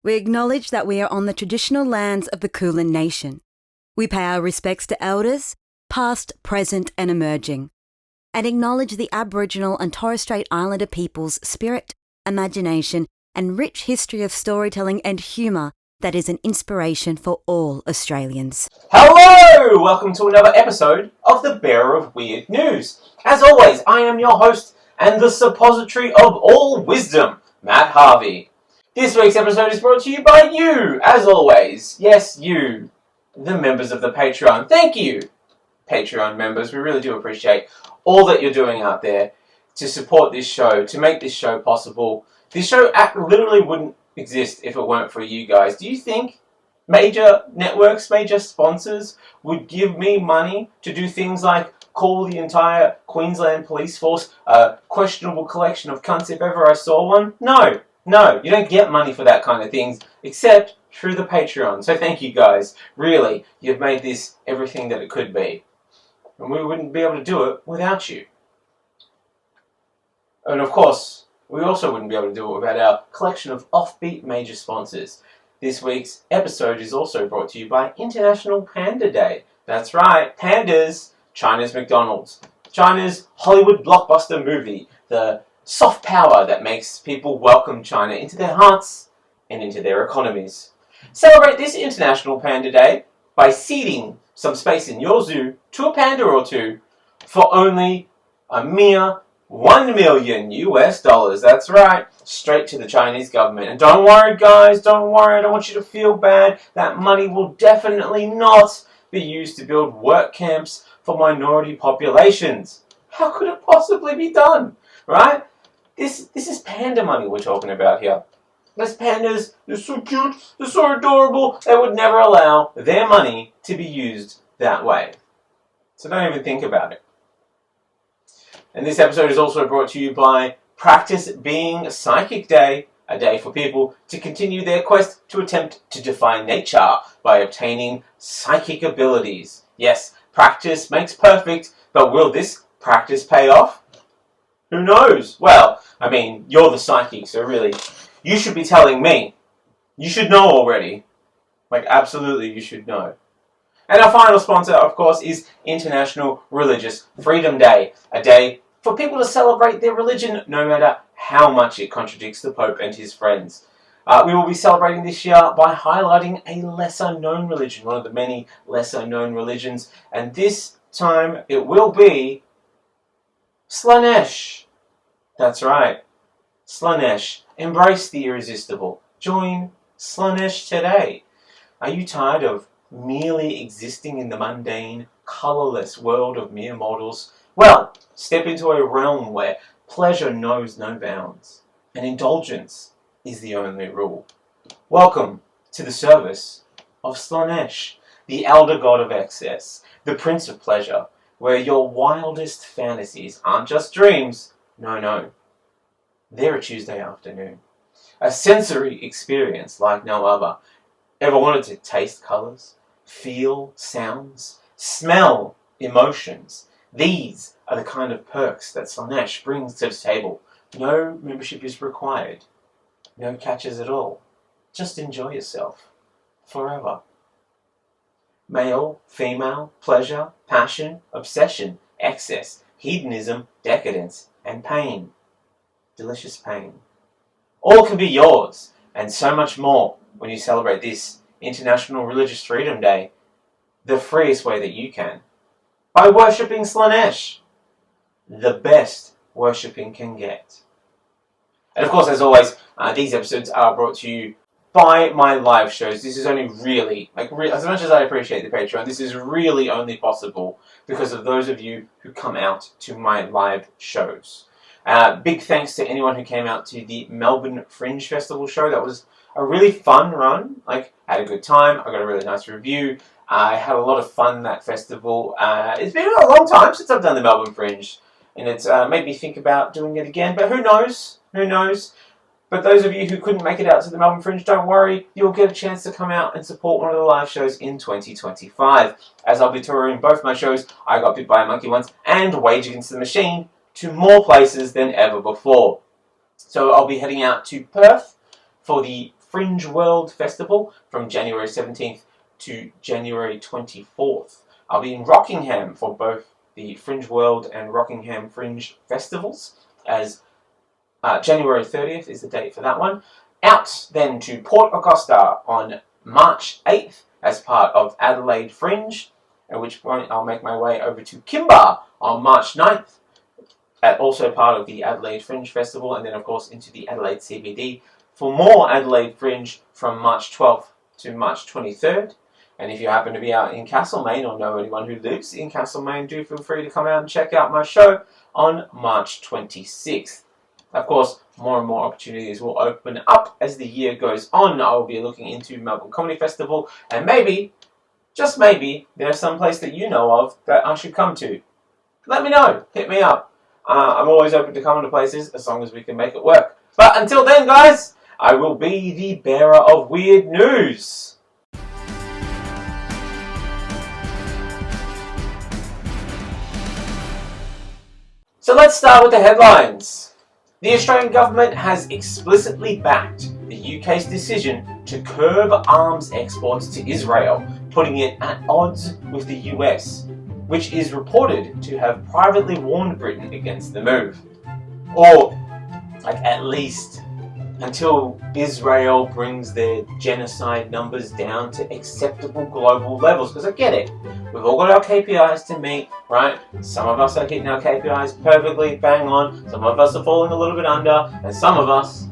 We acknowledge that we are on the traditional lands of the Kulin Nation. We pay our respects to elders, past, present and emerging, and acknowledge the Aboriginal and Torres Strait Islander people's spirit, imagination and rich history of storytelling and humour that is an inspiration for all Australians. Hello! Welcome to another episode of The Bearer of Weird News. As always, I am your host and the suppository of all wisdom, Matt Harvey. This week's episode is brought to you by you, as always. Yes, you, the members of the Patreon. Thank you, Patreon members. We really do appreciate all that you're doing out there to support this show, to make this show possible. This show literally wouldn't exist if it weren't for you guys. Do you think major networks, major sponsors would give me money to do things like call the entire Queensland police force a questionable collection of cunts if ever I saw one? No, you don't get money for that kind of things except through the Patreon. So thank you guys. Really, you've made this everything that it could be. And we wouldn't be able to do it without you. And of course, we also wouldn't be able to do it without our collection of offbeat major sponsors. This week's episode is also brought to you by International Panda Day. That's right, pandas, China's McDonald's, China's Hollywood blockbuster movie, the soft power that makes people welcome China into their hearts and into their economies. Celebrate this International Panda Day by ceding some space in your zoo to a panda or two for only a mere $1 million US. That's right, straight to the Chinese government. And don't worry guys, don't worry, I don't want you to feel bad. That money will definitely not be used to build work camps for minority populations. How could it possibly be done, right? This is panda money we're talking about here. Those pandas, they're so cute, they're so adorable, they would never allow their money to be used that way. So don't even think about it. And this episode is also brought to you by Practice Being Psychic Day, a day for people to continue their quest to attempt to defy nature by obtaining psychic abilities. Yes, practice makes perfect, but will this practice pay off? Who knows? Well, I mean, you're the psychic, so really, you should be telling me. You should know already. Like, absolutely, you should know. And our final sponsor, of course, is International Religious Freedom Day, a day for people to celebrate their religion no matter how much it contradicts the Pope and his friends. We will be celebrating this year by highlighting a lesser-known religion, one of the many lesser-known religions, and this time it will be Slanesh. That's right, Slanesh. Embrace the irresistible. Join Slanesh today. Are you tired of merely existing in the mundane, colourless world of mere mortals? Well, step into a realm where pleasure knows no bounds, and indulgence is the only rule. Welcome to the service of Slanesh, the elder god of excess, the prince of pleasure, where your wildest fantasies aren't just dreams. No. They're a Tuesday afternoon. A sensory experience like no other. Ever wanted to taste colours, feel sounds, smell emotions? These are the kind of perks that Slanesh brings to the table. No membership is required. No catches at all. Just enjoy yourself. Forever. Male, female, pleasure, passion, obsession, excess, hedonism, decadence, and pain. Delicious pain. All can be yours, and so much more when you celebrate this International Religious Freedom Day, the freest way that you can, by worshipping Slanesh, the best worshipping can get. And of course, as always, these episodes are brought to you by my live shows. This is only really, as much as I appreciate the Patreon, this is really only possible because of those of you who come out to my live shows. Big thanks to anyone who came out to the Melbourne Fringe Festival show. That was a really fun run. Had a good time. I got a really nice review. I had a lot of fun that festival. It's been a long time since I've done the Melbourne Fringe, and it's made me think about doing it again. But who knows? But those of you who couldn't make it out to the Melbourne Fringe, don't worry. You'll get a chance to come out and support one of the live shows in 2025. As I'll be touring both my shows, I Got Bit by a Monkey Once and Wage Against the Machine, to more places than ever before. So I'll be heading out to Perth for the Fringe World Festival from January 17th to January 24th. I'll be in Rockingham for both the Fringe World and Rockingham Fringe Festivals, as January 30th is the date for that one. Out then to Port Augusta on March 8th as part of Adelaide Fringe, at which point I'll make my way over to Kimba on March 9th, also part of the Adelaide Fringe Festival, and then of course into the Adelaide CBD for more Adelaide Fringe from March 12th to March 23rd. And if you happen to be out in Castlemaine or know anyone who lives in Castlemaine, do feel free to come out and check out my show on March 26th. Of course, more and more opportunities will open up as the year goes on. I will be looking into Melbourne Comedy Festival, and maybe, just maybe, there's some place that you know of that I should come to. Let me know. Hit me up. I'm always open to coming to places as long as we can make it work. But until then, guys, I will be the bearer of weird news. So let's start with the headlines. The Australian government has explicitly backed the UK's decision to curb arms exports to Israel, putting it at odds with the US, which is reported to have privately warned Britain against the move. Or, at least until Israel brings their genocide numbers down to acceptable global levels. Because I get it, we've all got our KPIs to meet, right? Some of us are hitting our KPIs perfectly, bang on. Some of us are falling a little bit under. And some of us,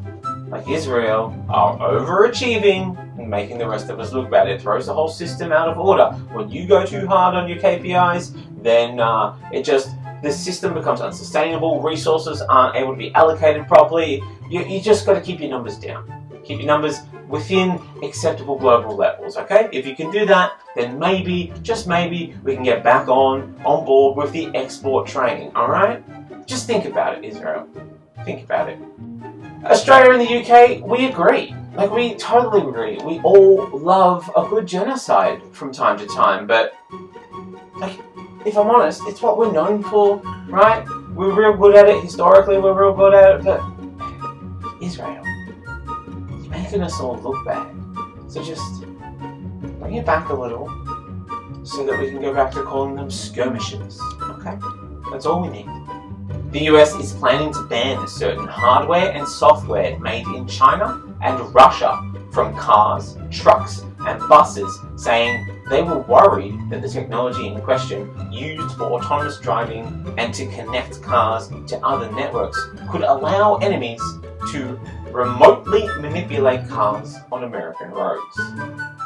like Israel, are overachieving and making the rest of us look bad. It throws the whole system out of order. When you go too hard on your KPIs, then the system becomes unsustainable, resources aren't able to be allocated properly. You just got to keep your numbers down. Keep your numbers within acceptable global levels, okay? If you can do that, then maybe, just maybe, we can get back on board with the export train, alright? Just think about it, Israel. Think about it. Australia and the UK, we agree. We totally agree. We all love a good genocide from time to time, but if I'm honest, it's what we're known for, right? We're real good at it historically, we're real good at it, but Israel, you're making us all look bad. So just bring it back a little so that we can go back to calling them skirmishes, okay? That's all we need. The US is planning to ban certain hardware and software made in China and Russia from cars, trucks, and buses, saying they were worried that the technology in question, used for autonomous driving and to connect cars to other networks, could allow enemies to remotely manipulate cars on American roads.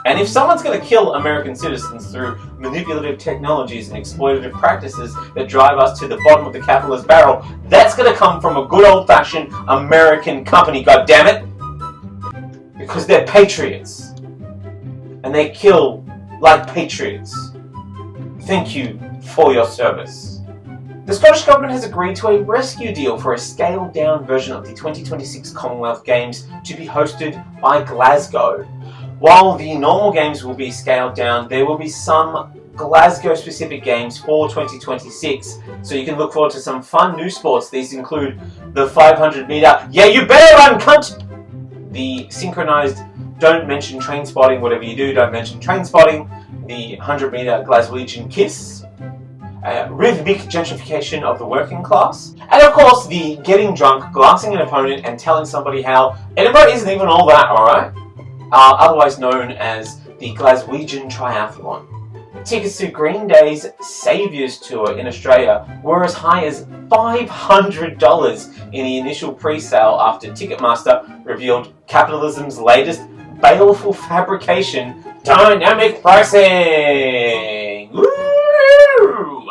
And if someone's going to kill American citizens through manipulative technologies and exploitative practices that drive us to the bottom of the capitalist barrel, that's going to come from a good old-fashioned American company, goddammit! Because they're patriots. And they kill like patriots. Thank you for your service. The Scottish Government has agreed to a rescue deal for a scaled-down version of the 2026 Commonwealth Games to be hosted by Glasgow. While the normal games will be scaled down, there will be some Glasgow-specific games for 2026, so you can look forward to some fun new sports. These include the 500 metre, yeah you better run cunt! The synchronised don't mention train spotting, whatever you do, don't mention train spotting, the 100 metre Glaswegian kiss, rhythmic gentrification of the working class, and of course the getting drunk, glassing an opponent and telling somebody how Edinburgh isn't even all that, alright? Otherwise known as the Glaswegian Triathlon. Tickets to Green Day's Saviours Tour in Australia were as high as $500 in the initial pre-sale after Ticketmaster revealed capitalism's latest baleful fabrication, dynamic pricing! Woo!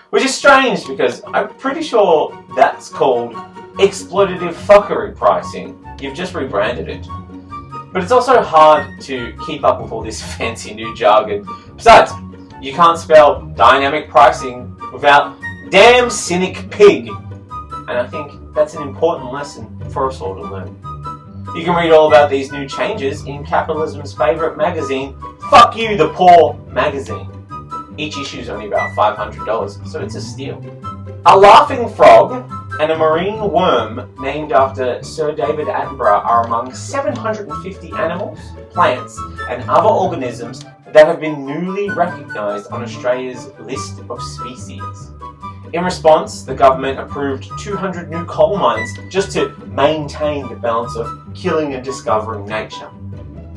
Which is strange because I'm pretty sure that's called exploitative fuckery pricing. You've just rebranded it. But it's also hard to keep up with all this fancy new jargon. Besides, you can't spell dynamic pricing without damn cynic pig. And I think that's an important lesson for us all to learn. You can read all about these new changes in capitalism's favourite magazine, Fuck You the Poor magazine. Each issue is only about $500, so it's a steal. A laughing frog and a marine worm named after Sir David Attenborough are among 750 animals, plants, and other organisms that have been newly recognised on Australia's list of species. In response, the government approved 200 new coal mines just to maintain the balance of killing and discovering nature.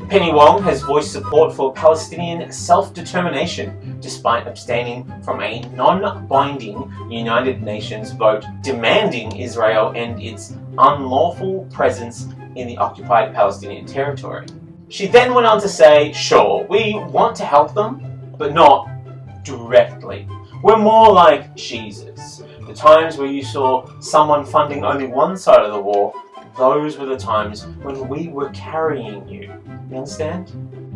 Penny Wong has voiced support for Palestinian self-determination despite abstaining from a non-binding United Nations vote demanding Israel end its unlawful presence in the occupied Palestinian territory. She then went on to say, sure, we want to help them, but not directly. We're more like Jesus. The times where you saw someone funding only one side of the war, those were the times when we were carrying you. You understand?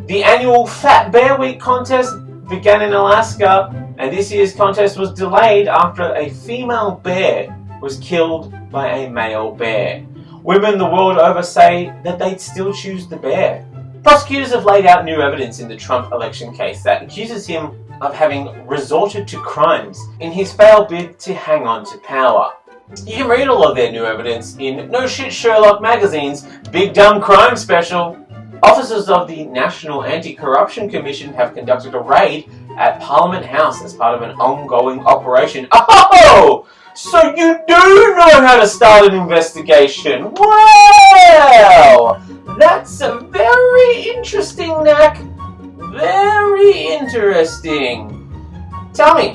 The annual Fat Bear Week contest began in Alaska, and this year's contest was delayed after a female bear was killed by a male bear. Women the world over say that they'd still choose the bear. Prosecutors have laid out new evidence in the Trump election case that accuses him of having resorted to crimes in his failed bid to hang on to power. You can read all of their new evidence in No Shit Sherlock magazine's Big Dumb Crime Special. Officers of the National Anti-Corruption Commission have conducted a raid at Parliament House as part of an ongoing operation. Oh! So you do know how to start an investigation. Well, that's a very interesting, Knack. Very interesting. Tell me,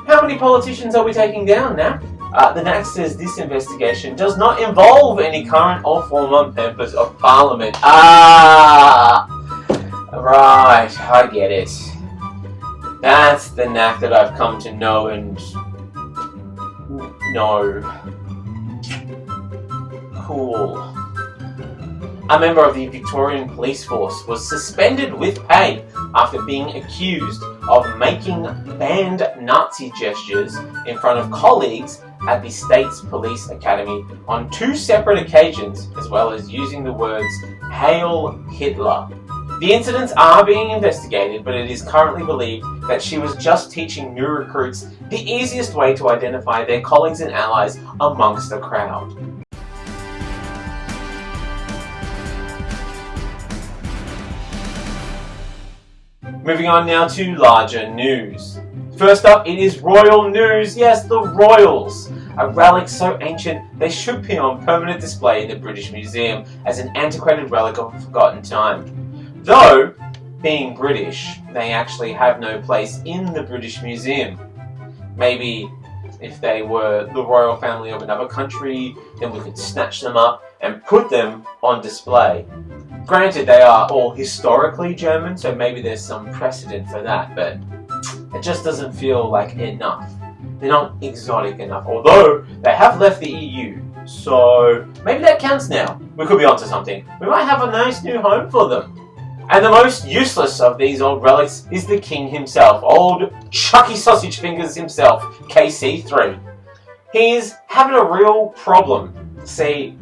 how many politicians are we taking down, Knack? The Knack says this investigation does not involve any current or former members of Parliament. Ah! Right, I get it. That's the Knack that I've come to know and know. Cool. A member of the Victorian Police Force was suspended with pay after being accused of making banned Nazi gestures in front of colleagues at the state's police academy on 2 separate occasions, as well as using the words "Hail Hitler." The incidents are being investigated, but it is currently believed that she was just teaching new recruits the easiest way to identify their colleagues and allies amongst the crowd. Moving on now to larger news. First up, it is royal news. Yes, the royals. A relic so ancient they should be on permanent display in the British Museum as an antiquated relic of a forgotten time. Though, being British, they actually have no place in the British Museum. Maybe if they were the royal family of another country, then we could snatch them up and put them on display. Granted, they are all historically German, so maybe there's some precedent for that, but it just doesn't feel like enough. They're not exotic enough, although they have left the EU, so maybe that counts now. We could be onto something. We might have a nice new home for them. And the most useless of these old relics is the king himself, old Chucky Sausage Fingers himself, KC3. He's having a real problem. See,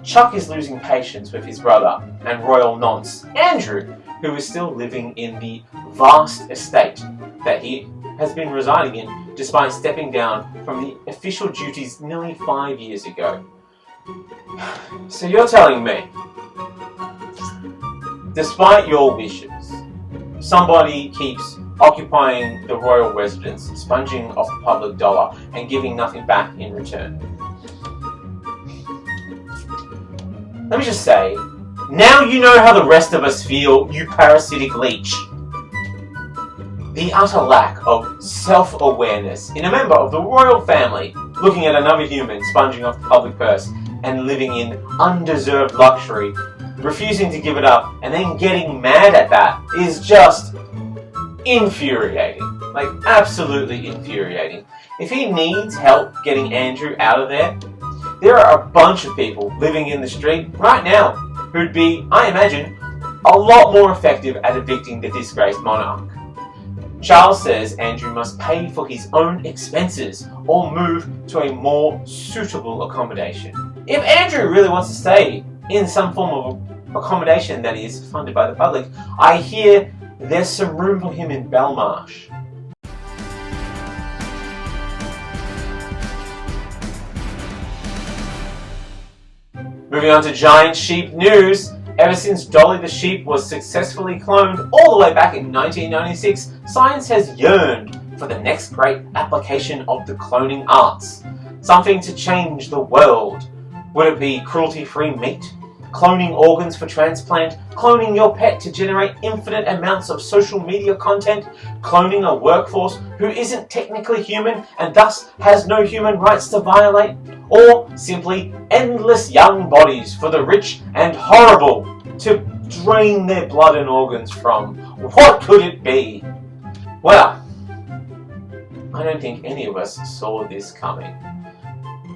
Chuck is losing patience with his brother and royal nonce, Andrew, who is still living in the vast estate that he has been residing in despite stepping down from the official duties nearly 5 years ago. So you're telling me, despite your wishes, somebody keeps occupying the royal residence, sponging off the public dollar and giving nothing back in return. Let me just say, now you know how the rest of us feel, you parasitic leech. The utter lack of self-awareness in a member of the royal family looking at another human sponging off the public purse and living in undeserved luxury, refusing to give it up, and then getting mad at that is just infuriating. Like, absolutely infuriating. If he needs help getting Andrew out of there are a bunch of people living in the street right now who'd be, I imagine, a lot more effective at evicting the disgraced monarch. Charles says Andrew must pay for his own expenses or move to a more suitable accommodation. If Andrew really wants to stay in some form of accommodation that is funded by the public, I hear there's some room for him in Belmarsh. Moving on to giant sheep news. Ever since Dolly the sheep was successfully cloned all the way back in 1996, science has yearned for the next great application of the cloning arts. Something to change the world. Would it be cruelty-free meat? Cloning organs for transplant? Cloning your pet to generate infinite amounts of social media content? Cloning a workforce who isn't technically human and thus has no human rights to violate? Or simply endless young bodies for the rich and horrible to drain their blood and organs from? What could it be? Well, I don't think any of us saw this coming.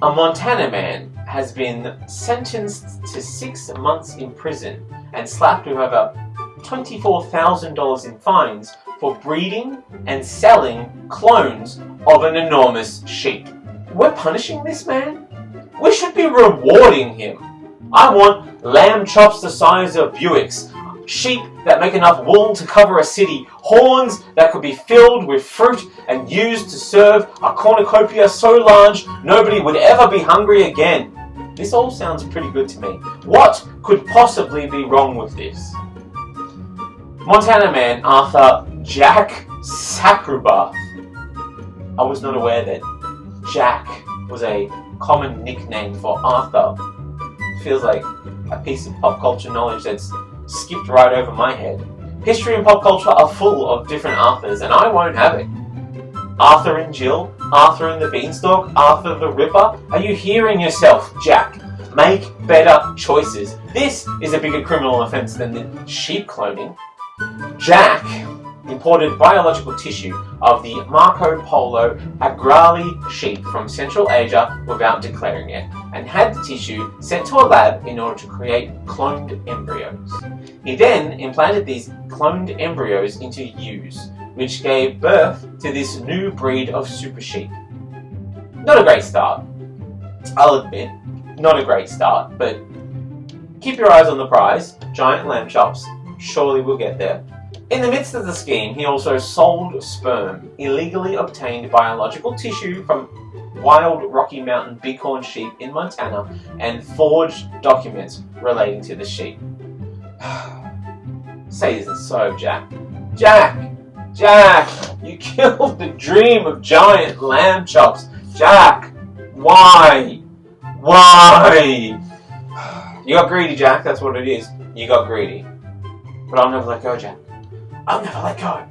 A Montana man has been sentenced to 6 months in prison and slapped with over $24,000 in fines for breeding and selling clones of an enormous sheep. We're punishing this man? We should be rewarding him. I want lamb chops the size of Buicks, sheep that make enough wool to cover a city, horns that could be filled with fruit and used to serve a cornucopia so large nobody would ever be hungry again. This all sounds pretty good to me. What could possibly be wrong with this? Montana man Arthur Jack Sacrubath. I was not aware that Jack was a common nickname for Arthur. Feels like a piece of pop culture knowledge that's skipped right over my head. History and pop culture are full of different Arthurs, and I won't have it. Arthur and Jill, Arthur and the Beanstalk, Arthur the Ripper. Are you hearing yourself, Jack? Make better choices. This is a bigger criminal offence than the sheep cloning. Jack imported biological tissue of the Marco Polo agrali sheep from Central Asia without declaring it, and had the tissue sent to a lab in order to create cloned embryos. He then implanted these cloned embryos into ewes, which gave birth to this new breed of super sheep. Not a great start, I'll admit, not a great start, but keep your eyes on the prize, giant lamb chops, surely we'll get there. In the midst of the scheme, he also sold sperm, illegally obtained biological tissue from wild Rocky Mountain bighorn sheep in Montana, and forged documents relating to the sheep. Say this is so, Jack. Jack! Jack! You killed the dream of giant lamb chops. Jack! Why? Why? You got greedy, Jack. That's what it is. You got greedy. But I'll never let go, Jack. I'll never let go.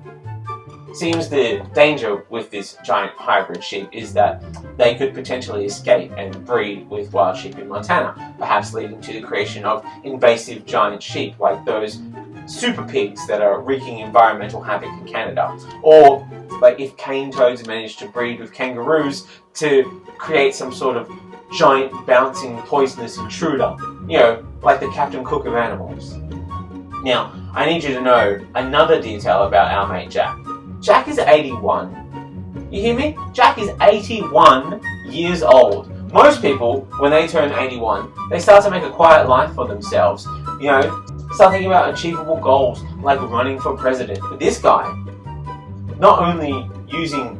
Seems the danger with this giant hybrid sheep is that they could potentially escape and breed with wild sheep in Montana, perhaps leading to the creation of invasive giant sheep like those super pigs that are wreaking environmental havoc in Canada. Or like if cane toads managed to breed with kangaroos to create some sort of giant bouncing poisonous intruder, you know, like the Captain Cook of animals. Now, I need you to know another detail about our mate Jack. Jack is 81. You hear me? Jack is 81 years old. Most people, when they turn 81, they start to make a quiet life for themselves. You know, start thinking about achievable goals like running for president. But this guy, not only using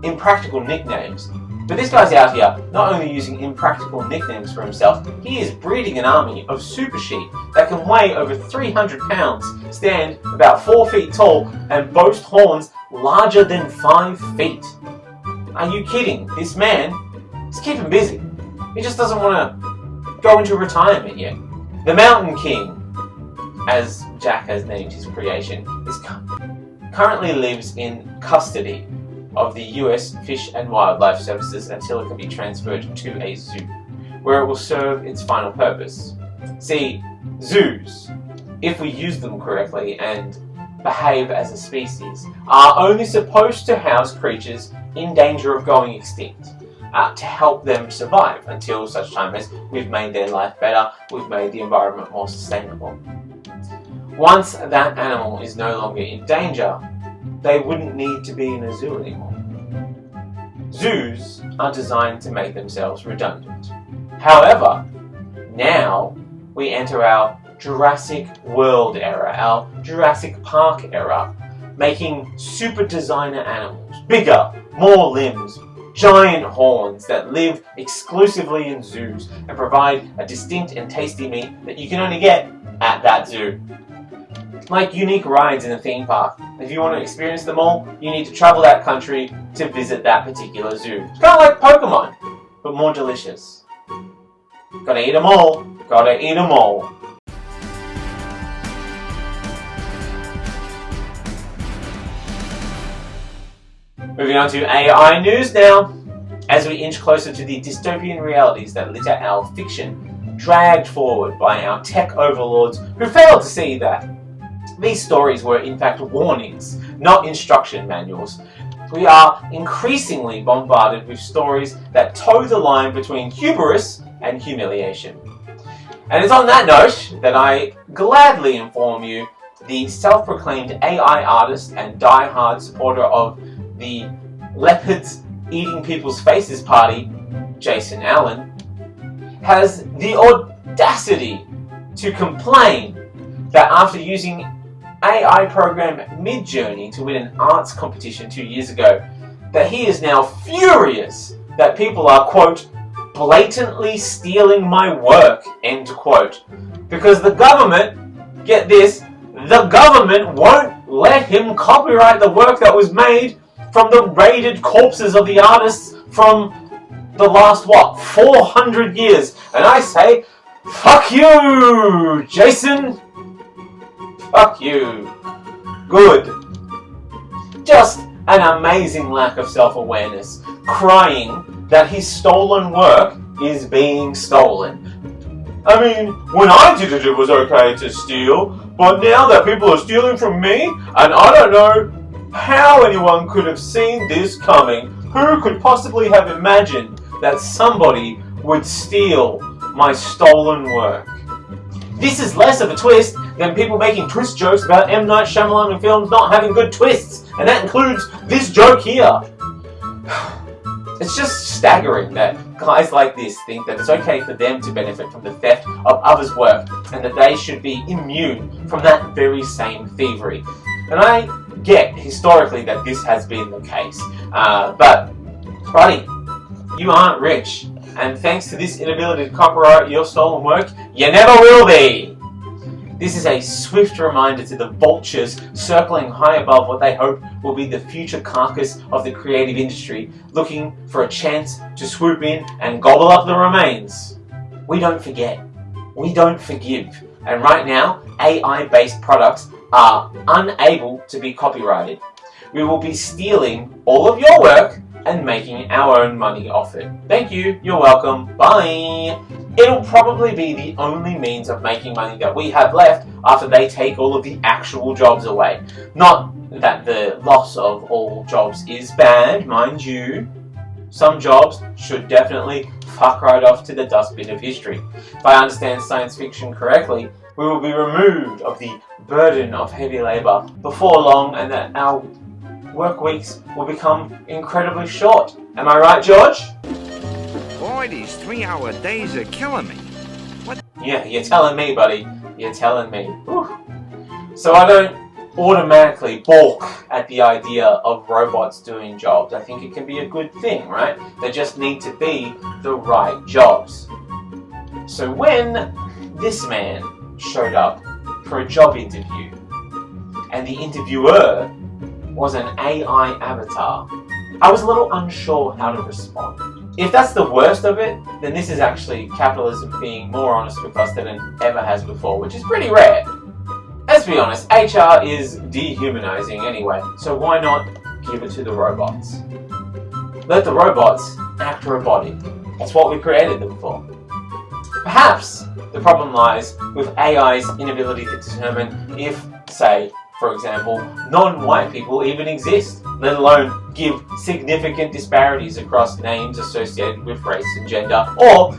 impractical nicknames, but this guy's out here not only using impractical nicknames for himself, he is breeding an army of super sheep that can weigh over 300 pounds, stand about 4 feet tall, and boast horns larger than 5 feet. Are you kidding? This man is keeping busy. He just doesn't want to go into retirement yet. The Mountain King, as Jack has named his creation, is currently lives in custody of the US Fish and Wildlife Services until it can be transferred to a zoo, where it will serve its final purpose. See, zoos, if we use them correctly and behave as a species, are only supposed to house creatures in danger of going extinct, to help them survive until such time as we've made their life better, we've made the environment more sustainable. Once that animal is no longer in danger, they wouldn't need to be in a zoo anymore. Zoos are designed to make themselves redundant. However, now we enter our Jurassic World era, our Jurassic Park era, making super designer animals, bigger, more limbs, giant horns that live exclusively in zoos and provide a distinct and tasty meat that you can only get at that zoo. Like unique rides in a theme park. If you want to experience them all, you need to travel that country to visit that particular zoo. It's kind of like Pokemon, but more delicious. Gotta eat them all. Gotta eat them all. Moving on to AI news now. As we inch closer to the dystopian realities that litter our fiction, dragged forward by our tech overlords who failed to see that these stories were in fact warnings, not instruction manuals. We are increasingly bombarded with stories that toe the line between hubris and humiliation. And it's on that note that I gladly inform you the self-proclaimed AI artist and die-hard supporter of the leopards eating people's faces party, Jason Allen, has the audacity to complain that after using AI program Midjourney to win an arts competition 2 years ago, that he is now furious that people are, quote, blatantly stealing my work, end quote. Because the government, get this, the government won't let him copyright the work that was made from the raided corpses of the artists from the last, 400 years. And I say, fuck you, Jason. Fuck you. Good. Just an amazing lack of self-awareness, crying that his stolen work is being stolen. I mean, when I did it, it was okay to steal, but now that people are stealing from me, and I don't know how anyone could have seen this coming. Who could possibly have imagined that somebody would steal my stolen work? This is less of a twist than people making twist jokes about M. Night Shyamalan and films not having good twists, and that includes this joke here. It's just staggering that guys like this think that it's okay for them to benefit from the theft of others' work, and that they should be immune from that very same thievery. And I get historically that this has been the case, but buddy, you aren't rich, and thanks to this inability to copyright your stolen work, you never will be. This is a swift reminder to the vultures circling high above what they hope will be the future carcass of the creative industry, looking for a chance to swoop in and gobble up the remains. We don't forget. We don't forgive. And right now, AI-based products are unable to be copyrighted. We will be stealing all of your work and making our own money off it. Thank you, you're welcome, bye! It'll probably be the only means of making money that we have left after they take all of the actual jobs away. Not that the loss of all jobs is bad, mind you. Some jobs should definitely fuck right off to the dustbin of history. If I understand science fiction correctly, we will be removed of the burden of heavy labour before long, and that our work weeks will become incredibly short. Am I right, George? Boy, these 3-hour days are killing me. What? Yeah, you're telling me, buddy. You're telling me. Whew. So I don't automatically balk at the idea of robots doing jobs. I think it can be a good thing, right? They just need to be the right jobs. So when this man showed up for a job interview, and the interviewer was an AI avatar, I was a little unsure how to respond. If that's the worst of it, then this is actually capitalism being more honest with us than it ever has before, which is pretty rare. Let's be honest, HR is dehumanizing anyway, so why not give it to the robots? Let the robots act robotic. That's what we created them for. Perhaps the problem lies with AI's inability to determine if, say, for example, non-white people even exist, let alone give significant disparities across names associated with race and gender, or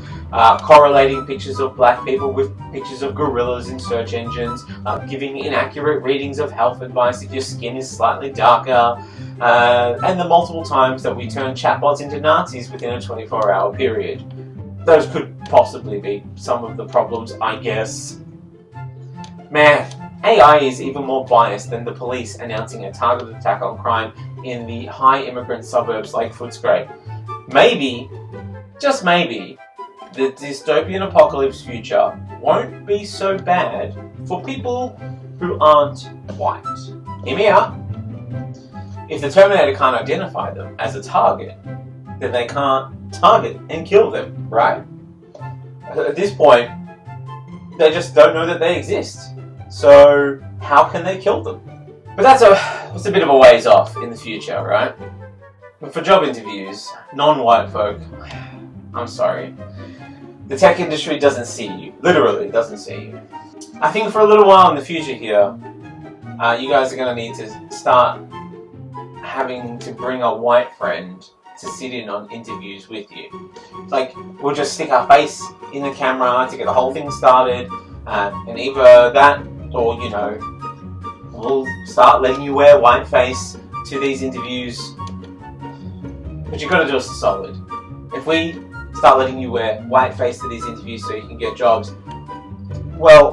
correlating pictures of black people with pictures of gorillas in search engines, giving inaccurate readings of health advice if your skin is slightly darker, and the multiple times that we turn chatbots into Nazis within a 24-hour period. Those could possibly be some of the problems, I guess. Man, AI is even more biased than the police announcing a targeted attack on crime in the high immigrant suburbs like Footscray. maybe, just maybe, the dystopian apocalypse future won't be so bad for people who aren't white. Hear me out. If the Terminator can't identify them as a target, then they can't target and kill them, right? At this point, they just don't know that they exist. So how can they kill them? But that's a bit of a ways off in the future, right? But for job interviews, non-white folk, I'm sorry, the tech industry doesn't see you. Literally doesn't see you. I think for a little while in the future here, you guys are going to need to start having to bring a white friend to sit in on interviews with you. Like, we'll just stick our face in the camera to get the whole thing started, and either that or, you know, we'll start letting you wear whiteface to these interviews. But you've got to do us a solid. If we start letting you wear whiteface to these interviews so you can get jobs, well,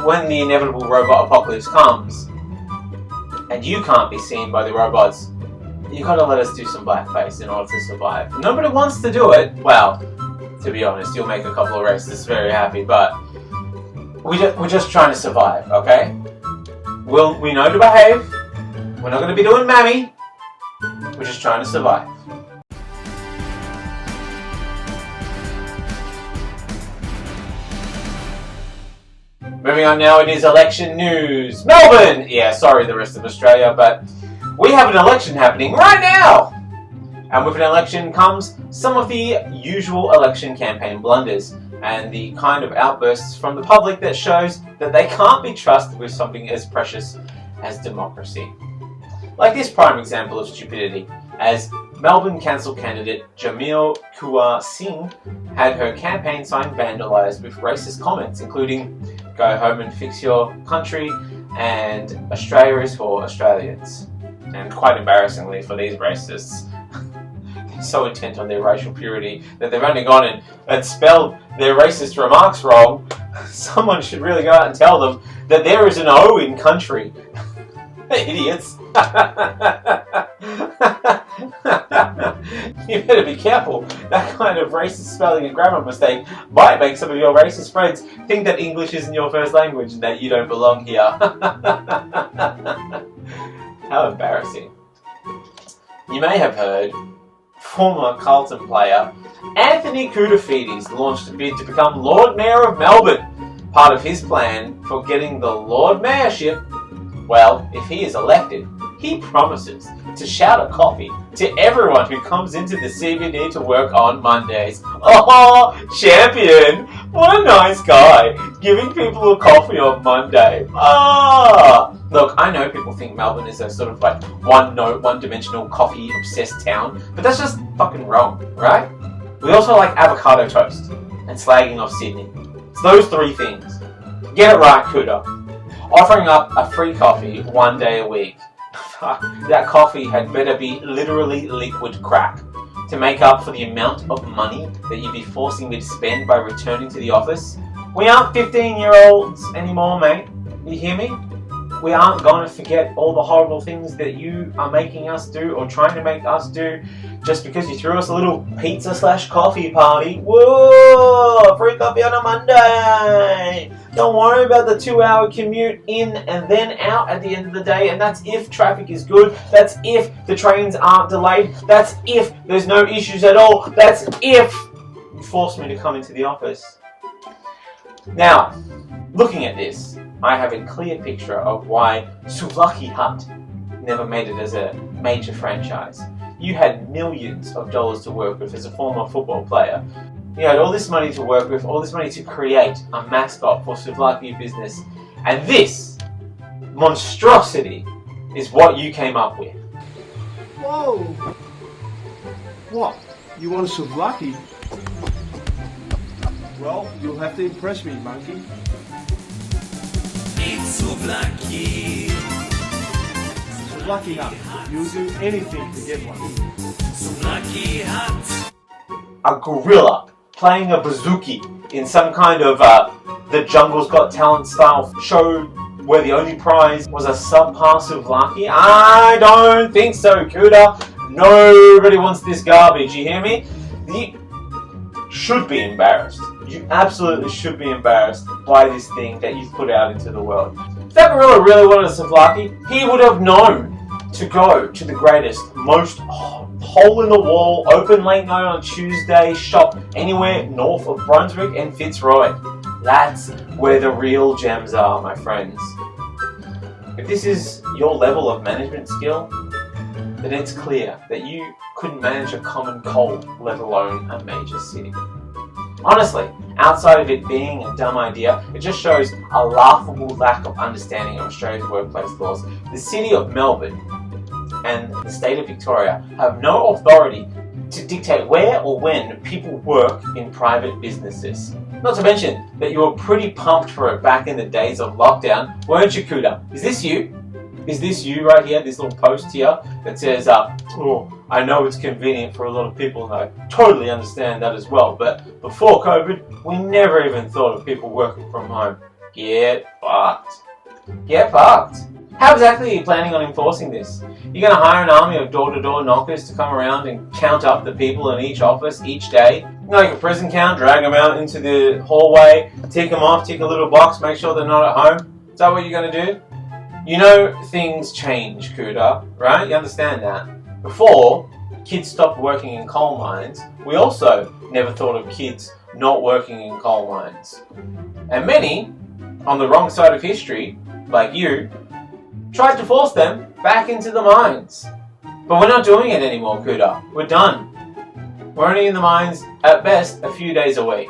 when the inevitable robot apocalypse comes, and you can't be seen by the robots, you gotta let us do some blackface in order to survive. Nobody wants to do it. Well, to be honest, you'll make a couple of racists very happy, but we're just trying to survive, okay? We know to behave. We're not gonna be doing mammy. We're just trying to survive. Moving on now, it is election news. Melbourne! Yeah, sorry the rest of Australia, but we have an election happening right now! And with an election comes some of the usual election campaign blunders and the kind of outbursts from the public that shows that they can't be trusted with something as precious as democracy. Like this prime example of stupidity, as Melbourne Council candidate Jamil Kaur Singh had her campaign sign vandalised with racist comments, including "Go home and fix your country" and "Australia is for Australians." And quite embarrassingly for these racists, they're so intent on their racial purity that they've only gone and spelled their racist remarks wrong. Someone should really go out and tell them that there is an O in country. Idiots. You better be careful. That kind of racist spelling and grammar mistake might make some of your racist friends think that English isn't your first language and that you don't belong here. How embarrassing. You may have heard former Carlton player Anthony Koutoufides launched a bid to become Lord Mayor of Melbourne. Part of his plan for getting the Lord Mayorship, well, if he is elected, he promises to shout a coffee to everyone who comes into the CBD to work on Mondays. Oh, champion! What a nice guy, giving people a coffee on Monday. Ah! Look, I know people think Melbourne is a sort of like one-dimensional coffee-obsessed town, but that's just fucking wrong, right? We also like avocado toast and slagging off Sydney. It's those three things. Get it right, Kuda. Offering up a free coffee one day a week. That coffee had better be literally liquid crack to make up for the amount of money that you'd be forcing me to spend by returning to the office. We aren't 15-year-olds anymore, mate. You hear me? We aren't going to forget all the horrible things that you are making us do or trying to make us do just because you threw us a little pizza/coffee party. Whoa! Free coffee on a Monday! Don't worry about the 2-hour commute in and then out at the end of the day, and that's if traffic is good, that's if the trains aren't delayed, that's if there's no issues at all, that's if you forced me to come into the office. Now, looking at this, I have a clear picture of why Souvlaki Hut never made it as a major franchise. You had millions of dollars to work with as a former football player. You had all this money to work with, all this money to create a mascot for Souvlaki business. And this monstrosity is what you came up with. Whoa! What? You want a souvlaki? Well, you'll have to impress me, monkey. It's souvlaki. Souvlaki Hut. You'll do anything to get one. Souvlaki Hut. A gorilla playing a bouzouki in some kind of The Jungle's Got Talent style show where the only prize was a subpar souvlaki? I don't think so, Kuda. Nobody wants this garbage, you hear me? You should be embarrassed. You absolutely should be embarrassed by this thing that you've put out into the world. If that gorilla really wanted a souvlaki, he would have known to go to the greatest, most hole-in-the-wall, open late night on Tuesday shop anywhere north of Brunswick and Fitzroy. That's where the real gems are, my friends. If this is your level of management skill, then it's clear that you couldn't manage a common cold, let alone a major city. Honestly, outside of it being a dumb idea, it just shows a laughable lack of understanding of Australia's workplace laws. The City of Melbourne and the State of Victoria have no authority to dictate where or when people work in private businesses. Not to mention that you were pretty pumped for it back in the days of lockdown, weren't you, Kuda? Is this you? Is this you right here, this little post here that says, oh, I know it's convenient for a lot of people and I totally understand that as well, but before COVID, we never even thought of people working from home. Get fucked. Get fucked. How exactly are you planning on enforcing this? You're going to hire an army of door-to-door knockers to come around and count up the people in each office each day? Like a prison count, drag them out into the hallway, tick them off, tick a little box, make sure they're not at home? Is that what you're going to do? You know things change, Kuda, right? You understand that. Before kids stopped working in coal mines, we also never thought of kids not working in coal mines. And many, on the wrong side of history, like you, tried to force them back into the mines. But we're not doing it anymore, Kuda. We're done. We're only in the mines, at best, a few days a week.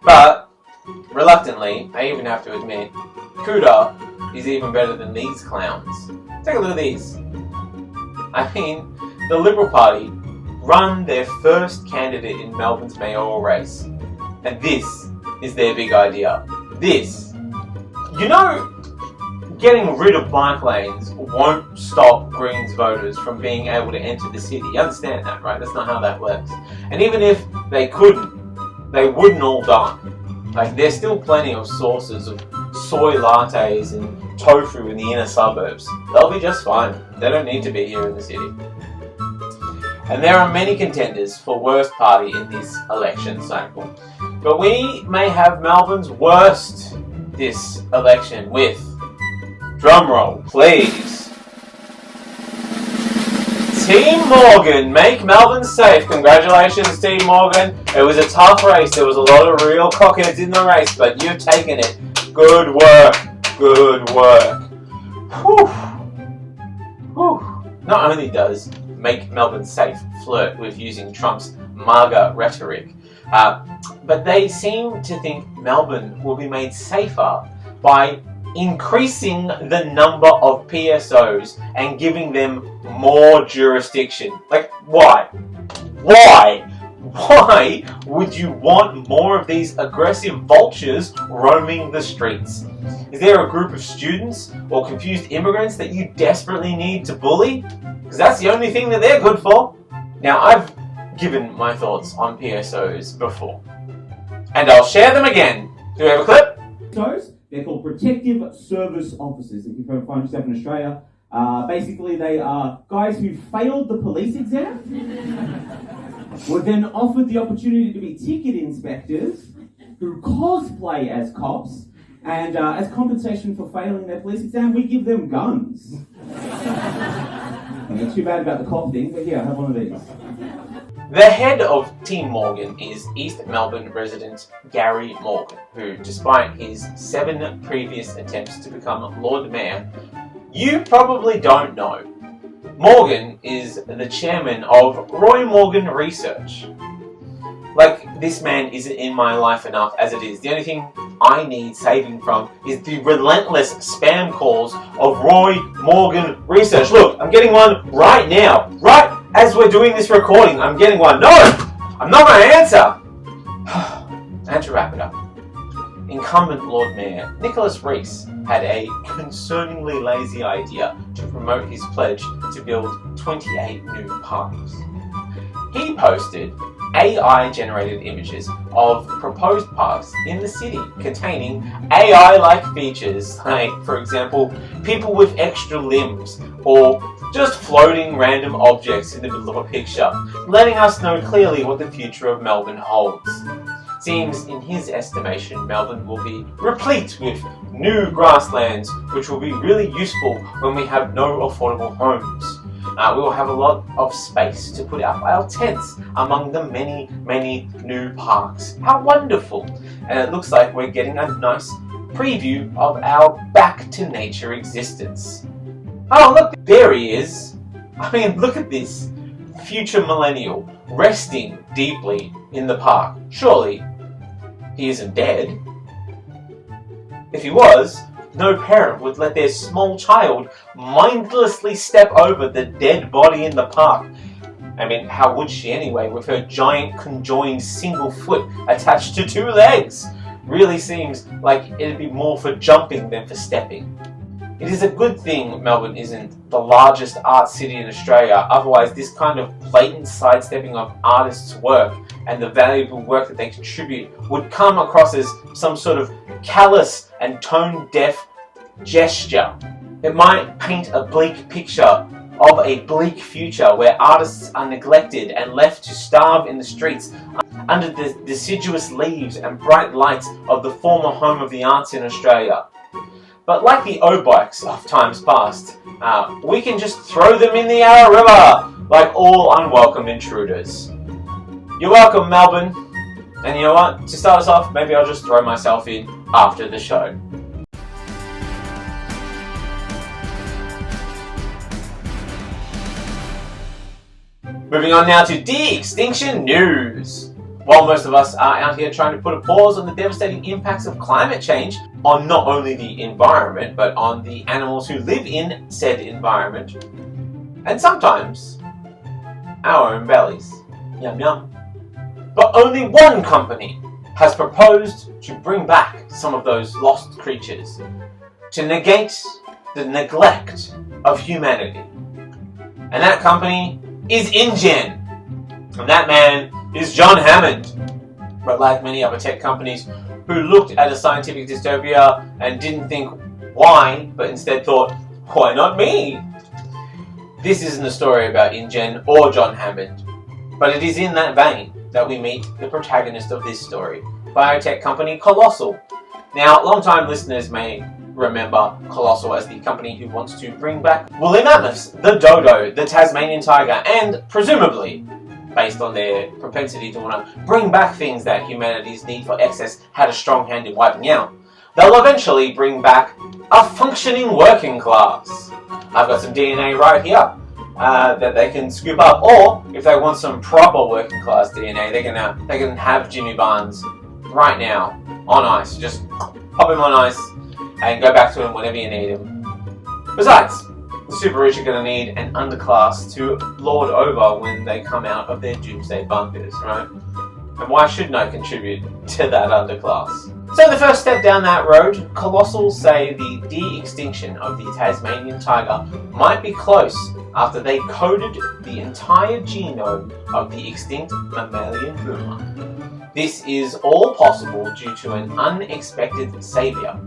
But, reluctantly, I even have to admit, Kuda is even better than these clowns. Take a look at these. I mean, the Liberal Party run their first candidate in Melbourne's mayoral race. And this is their big idea. This. You know, getting rid of bike lanes won't stop Greens voters from being able to enter the city. You understand that, right? That's not how that works. And even if they couldn't, they wouldn't all die. Like, there's still plenty of sources of soy lattes and tofu in the inner suburbs. They'll be just fine. They don't need to be here in the city. And there are many contenders for worst party in this election cycle. But we may have Melbourne's worst this election with, drumroll please, Team Morgan, make Melbourne safe. Congratulations, Team Morgan. It was a tough race. There was a lot of real cockheads in the race, but you've taken it. Good work. Good work. Whew. Whew. Not only does make Melbourne safe flirt with using Trump's MAGA rhetoric, but they seem to think Melbourne will be made safer by increasing the number of PSOs and giving them more jurisdiction. Like, why? Why? Why would you want more of these aggressive vultures roaming the streets? Is there a group of students or confused immigrants that you desperately need to bully? Because that's the only thing that they're good for. Now, I've given my thoughts on PSOs before, and I'll share them again. Do we have a clip? They're called Protective Service Officers, if you can find yourself in Australia. Basically, they are guys who failed the police exam, were then offered the opportunity to be ticket inspectors, who cosplay as cops, and as compensation for failing their police exam, we give them guns. It's too bad about the cop thing, but here, I have one of these. The head of Team Morgan is East Melbourne resident Gary Morgan, who, despite his 7 previous attempts to become Lord Mayor, you probably don't know. Morgan is the chairman of Roy Morgan Research. Like, this man isn't in my life enough as it is. The only thing I need saving from is the relentless spam calls of Roy Morgan Research. Look, I'm getting one right now. Right as we're doing this recording, I'm getting one. No! I'm not going to answer! And to wrap it up, incumbent Lord Mayor Nicholas Rees had a concerningly lazy idea to promote his pledge to build 28 new parks. He posted AI-generated images of proposed parks in the city containing AI-like features, like, for example, people with extra limbs, or just floating random objects in the middle of a picture, letting us know clearly what the future of Melbourne holds. Seems, in his estimation, Melbourne will be replete with new grasslands, which will be really useful when we have no affordable homes. We will have a lot of space to put up our tents among the many, many new parks. How wonderful! And it looks like we're getting a nice preview of our back to nature existence. Oh, look, there he is. I mean, look at this. Future millennial, resting deeply in the park. Surely, he isn't dead. If he was, no parent would let their small child mindlessly step over the dead body in the park. I mean, how would she anyway, with her giant conjoined single foot attached to 2 legs? Really seems like it'd be more for jumping than for stepping. It is a good thing Melbourne isn't the largest art city in Australia, otherwise this kind of blatant sidestepping of artists' work and the valuable work that they contribute would come across as some sort of callous and tone-deaf gesture. It might paint a bleak picture of a bleak future where artists are neglected and left to starve in the streets under the deciduous leaves and bright lights of the former home of the arts in Australia. But like the O-bikes of times past, we can just throw them in the Yarra River like all unwelcome intruders. You're welcome, Melbourne. And you know what? To start us off, maybe I'll just throw myself in after the show. Moving on now to de-extinction news. While most of us are out here trying to put a pause on the devastating impacts of climate change on not only the environment, but on the animals who live in said environment, and sometimes our own bellies. Yum yum. But only one company has proposed to bring back some of those lost creatures, to negate the neglect of humanity. And that company is InGen. And that man is John Hammond. But like many other tech companies who looked at a scientific dystopia and didn't think why, but instead thought, why not me? This isn't a story about InGen or John Hammond, but it is in that vein that we meet the protagonist of this story, biotech company Colossal. Now, long-time listeners may remember Colossal as the company who wants to bring back woolly mammoths, the dodo, the Tasmanian tiger, and presumably, based on their propensity to want to bring back things that humanity's need for excess had a strong hand in wiping out, they'll eventually bring back a functioning working class. I've got some DNA right here that they can scoop up, or if they want some proper working class DNA, they can have Jimmy Barnes right now on ice. Just pop him on ice and go back to him whenever you need him. Besides, the super rich are going to need an underclass to lord over when they come out of their doomsday bunkers, right? And why shouldn't I contribute to that underclass? So the first step down that road, Colossal say the de-extinction of the Tasmanian tiger might be close after they coded the entire genome of the extinct mammalian puma. This is all possible due to an unexpected savior.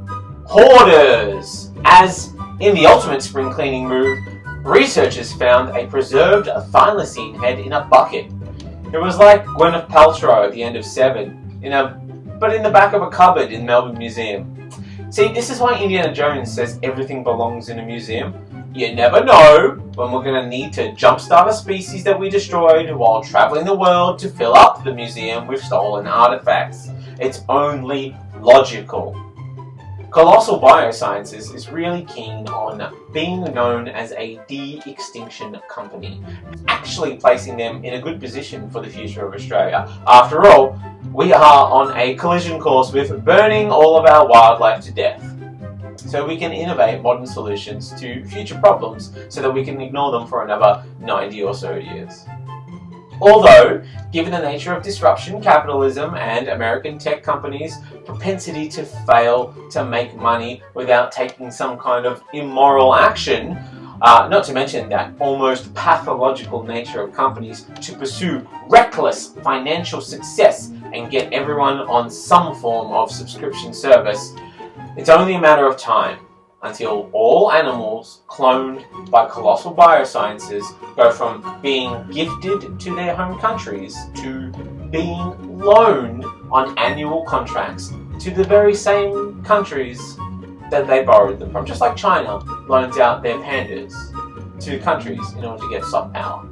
Hoarders! As in the ultimate spring cleaning move, researchers found a preserved thylacine head in a bucket. It was like Gwyneth Paltrow at the end of Seven, but in the back of a cupboard in Melbourne Museum. See, this is why Indiana Jones says everything belongs in a museum. You never know when we're going to need to jumpstart a species that we destroyed while travelling the world to fill up the museum with stolen artifacts. It's only logical. Colossal Biosciences is really keen on being known as a de-extinction company, actually placing them in a good position for the future of Australia. After all, we are on a collision course with burning all of our wildlife to death. So we can innovate modern solutions to future problems so that we can ignore them for another 90 or so years. Although, given the nature of disruption, capitalism, and American tech companies' propensity to fail to make money without taking some kind of immoral action, Not to mention that almost pathological nature of companies to pursue reckless financial success and get everyone on some form of subscription service. It's only a matter of time until all animals cloned by colossal biosciences go from being gifted to their home countries to being loaned on annual contracts to the very same countries that they borrowed them from. Just like China loans out their pandas to countries in order to get soft power.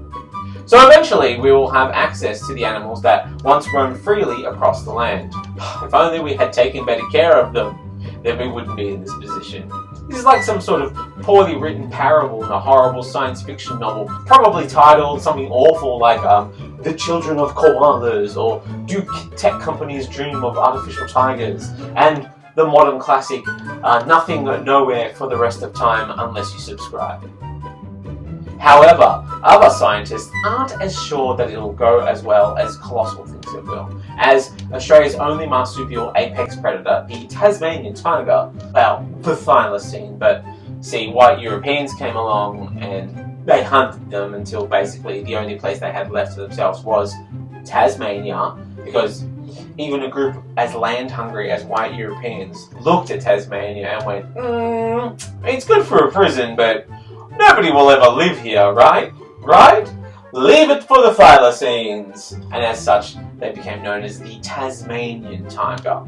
So eventually we will have access to the animals that once roamed freely across the land. If only we had taken better care of them, then we wouldn't be in this position. This is like some sort of poorly written parable in a horrible science fiction novel, probably titled something awful like The Children of Koalas, or Do Tech Companies Dream of Artificial Tigers, and the modern classic Nothing Nowhere for the Rest of Time Unless You Subscribe. However, other scientists aren't as sure that it'll go as well as Colossal thinks it will, as Australia's only marsupial apex predator, the Tasmanian tiger, well, the thylacine, but see, white Europeans came along and they hunted them until basically the only place they had left to themselves was Tasmania, because even a group as land-hungry as white Europeans looked at Tasmania and went, it's good for a prison, but nobody will ever live here, right? Right? Leave it for the thylacines! And as such, they became known as the Tasmanian tiger.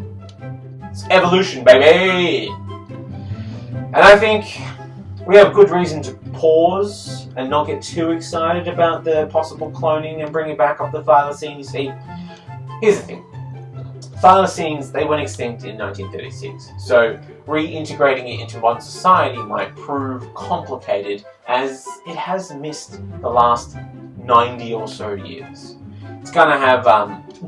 It's evolution, baby! And I think we have good reason to pause and not get too excited about the possible cloning and bringing back up the thylacine. You see, here's the thing. Thylacines, they went extinct in 1936, so reintegrating it into modern society might prove complicated as it has missed the last 90 or so years. It's gonna have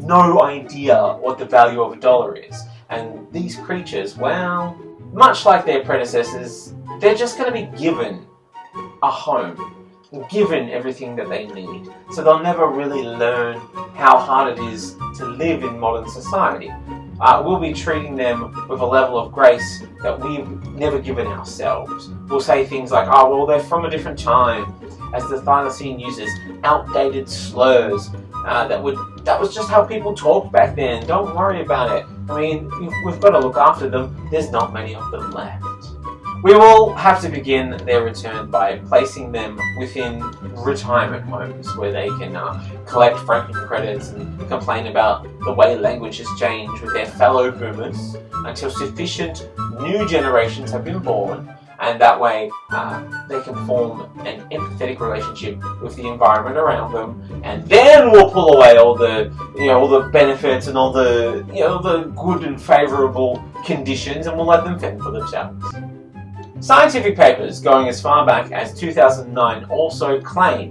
no idea what the value of $1 is, and these creatures, well, much like their predecessors, they're just gonna be given a home, given everything that they need, so they'll never really learn how hard it is to live in modern society. We'll be treating them with a level of grace that we've never given ourselves. We'll say things like, oh, well, they're from a different time, as the thylacine uses outdated slurs. That was just how people talked back then. Don't worry about it. I mean, we've got to look after them. There's not many of them left. We will have to begin their return by placing them within retirement homes where they can collect franking credits and complain about the way language has changed with their fellow boomers until sufficient new generations have been born, and that way they can form an empathetic relationship with the environment around them, and then we'll pull away all the benefits and all the good and favourable conditions, and we'll let them fend for themselves. Scientific papers going as far back as 2009 also claim,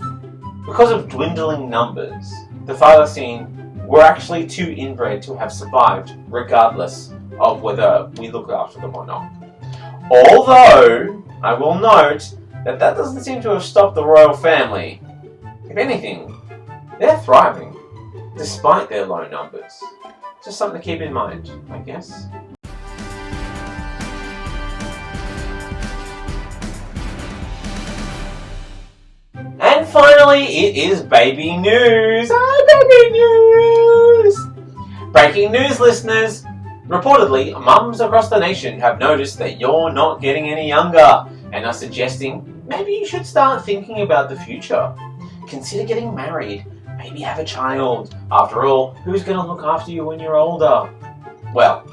because of dwindling numbers, the thylacine were actually too inbred to have survived, regardless of whether we look after them or not. Although, I will note that doesn't seem to have stopped the royal family. If anything, they're thriving, despite their low numbers. Just something to keep in mind, I guess. And finally, it is baby news! Baby news! Breaking news, listeners! Reportedly, mums across the nation have noticed that you're not getting any younger and are suggesting maybe you should start thinking about the future. Consider getting married, maybe have a child. After all, who's going to look after you when you're older? Well,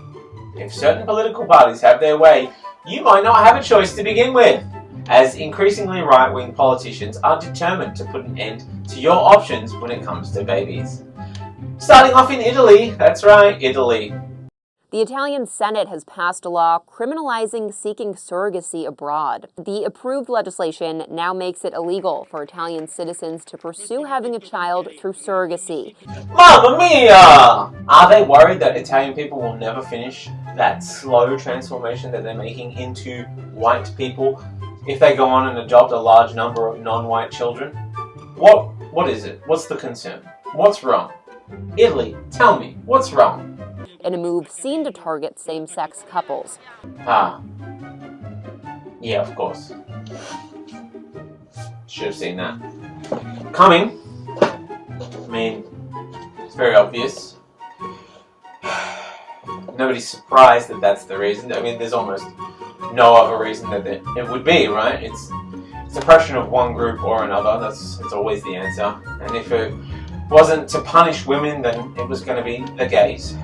if certain political parties have their way, you might not have a choice to begin with, as increasingly right-wing politicians are determined to put an end to your options when it comes to babies. Starting off in Italy, that's right, Italy. The Italian Senate has passed a law criminalizing seeking surrogacy abroad. The approved legislation now makes it illegal for Italian citizens to pursue having a child through surrogacy. Mamma mia! Are they worried that Italian people will never finish that slow transformation that they're making into white people if they go on and adopt a large number of non-white children? What is it? What's the concern? What's wrong? Italy, tell me, what's wrong? In a move seen to target same-sex couples. Yeah, of course. Should have seen that coming. I mean, it's very obvious. Nobody's surprised that that's the reason. I mean, there's almost no other reason that it would be, right? It's oppression of one group or another. That's always the answer. And if it wasn't to punish women, then it was going to be the gays.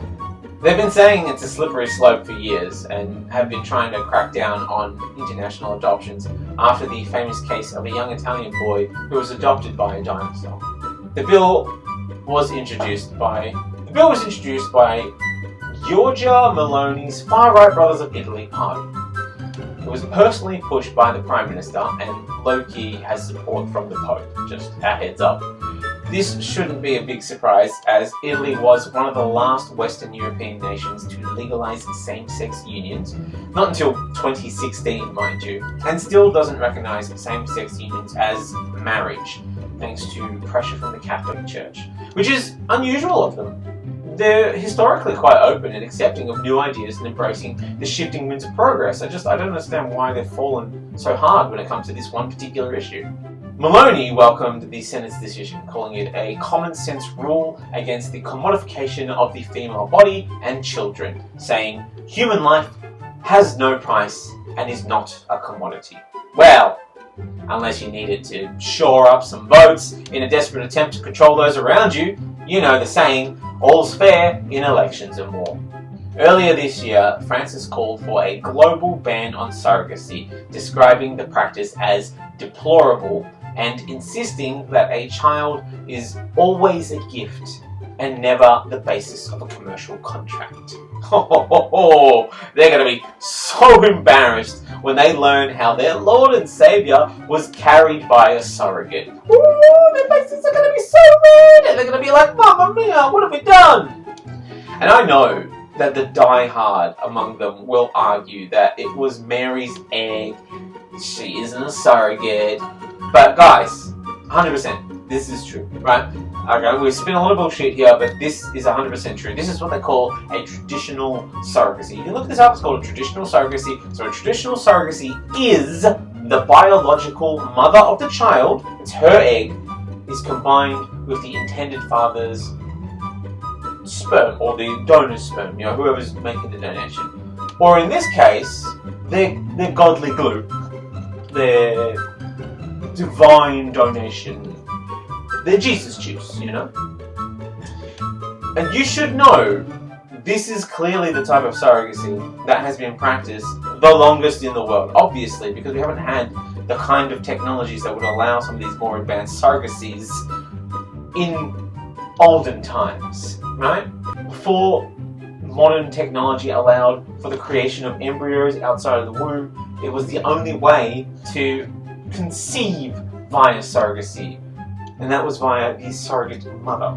They've been saying it's a slippery slope for years and have been trying to crack down on international adoptions after the famous case of a young Italian boy who was adopted by a dinosaur. The bill was introduced by Giorgia Meloni's far-right Brothers of Italy party. It was personally pushed by the Prime Minister and low-key has support from the Pope, just a heads up. This shouldn't be a big surprise, as Italy was one of the last Western European nations to legalise same-sex unions, not until 2016, mind you, and still doesn't recognise same-sex unions as marriage, thanks to pressure from the Catholic Church, which is unusual of them. They're historically quite open and accepting of new ideas and embracing the shifting winds of progress. I don't understand why they've fallen so hard when it comes to this one particular issue. Meloni welcomed the Senate's decision, calling it a common-sense rule against the commodification of the female body and children, saying, "Human life has no price and is not a commodity." Well, unless you needed to shore up some votes in a desperate attempt to control those around you, you know the saying, all's fair in elections and war. Earlier this year, Francis called for a global ban on surrogacy, describing the practice as deplorable and insisting that a child is always a gift and never the basis of a commercial contract. They're going to be so embarrassed when they learn how their Lord and Saviour was carried by a surrogate. Their faces are going to be so red, and they're going to be like, "Mamma mia, what have we done?" And I know that the die-hard among them will argue that it was Mary's egg, she isn't a surrogate. But guys, 100%, this is true, right? Okay, we spin a lot of bullshit here, but this is 100% true. This is what they call a traditional surrogacy. You can look this up, it's called a traditional surrogacy. So a traditional surrogacy is the biological mother of the child, it's her egg, is combined with the intended father's sperm, or the donor's sperm, you know, whoever's making the donation. Or in this case, they're godly glue. They're divine donation. They're Jesus juice, you know? And you should know, this is clearly the type of surrogacy that has been practiced the longest in the world, obviously, because we haven't had the kind of technologies that would allow some of these more advanced surrogacies in olden times, right? Before modern technology allowed for the creation of embryos outside of the womb, it was the only way to conceive via surrogacy, and that was via the surrogate mother.